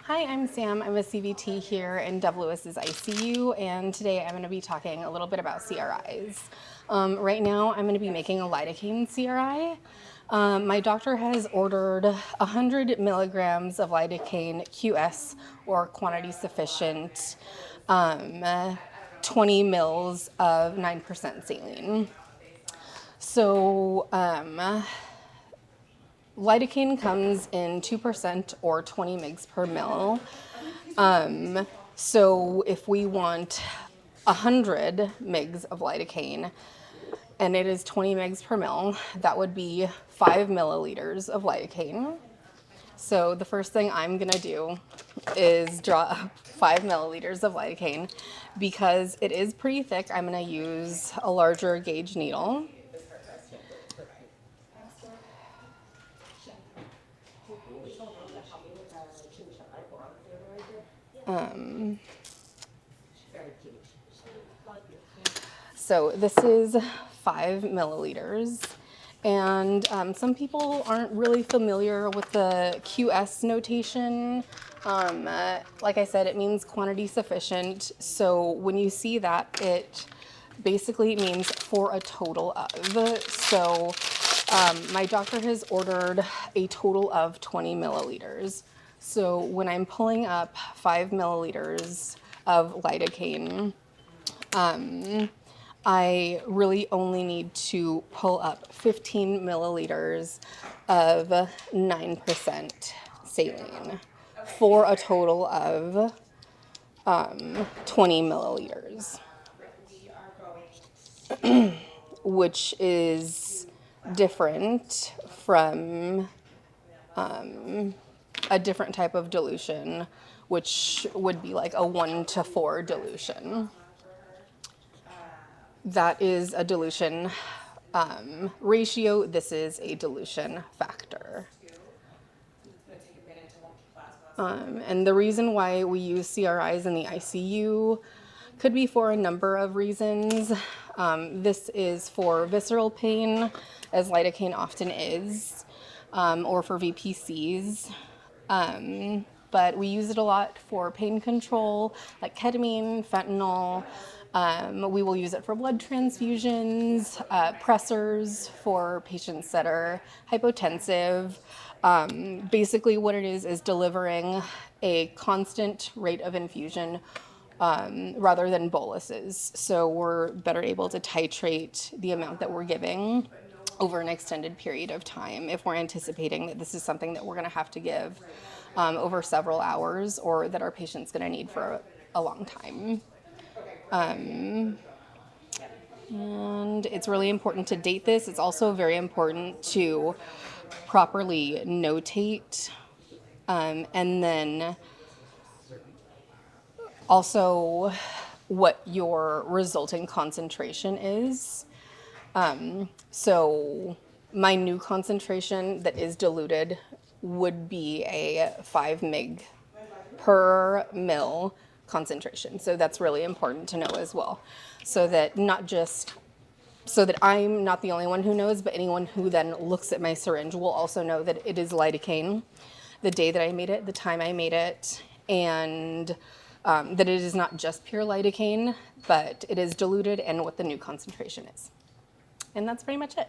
Hi, I'm Sam. I'm a CVT here in DoveLewis ICU, and today I'm going to be talking a little bit about CRIs. Right now, I'm going to be making a Lidocaine CRI. My doctor has ordered 100 milligrams of Lidocaine QS, or quantity sufficient, 20 mils of 9% saline. So, Lidocaine comes in 2% or 20 mg per mil. So if we want 100 mg of lidocaine and it is 20 mg per mil, that would be 5 milliliters of lidocaine. So the first thing I'm gonna do is draw up 5 milliliters of lidocaine. Because it is pretty thick, I'm gonna use a larger gauge needle. So this is 5 milliliters. And some people aren't really familiar with the QS notation. Like I said, it means quantity sufficient. So when you see that, it basically means for a total of. So my doctor has ordered a total of 20 milliliters. So when I'm pulling up 5 milliliters of lidocaine, I really only need to pull up 15 milliliters of 9% saline for a total of 20 milliliters, which is different from a different type of dilution, which would be like a 1-to-4 dilution. That is a dilution ratio. This is a dilution factor. And the reason why we use CRIs in the ICU could be for a number of reasons. This is for visceral pain, as lidocaine often is, or for VPCs. But we use it a lot for pain control, like ketamine, fentanyl. We will use it for blood transfusions, pressors for patients that are hypotensive. Basically what it is delivering a constant rate of infusion rather than boluses. So we're better able to titrate the amount that we're giving over an extended period of time if we're anticipating that this is something that we're going to have to give over several hours, or that our patient's going to need for a long time. And it's really important to date this. It's also very important to properly notate, and then also what your resulting concentration is. So my new concentration that is diluted would be a 5 mg per mil concentration. So that's really important to know as well. So that I'm not the only one who knows, but anyone who then looks at my syringe will also know that it is lidocaine, the day that I made it, the time I made it, and that it is not just pure lidocaine, but it is diluted and what the new concentration is. And that's pretty much it.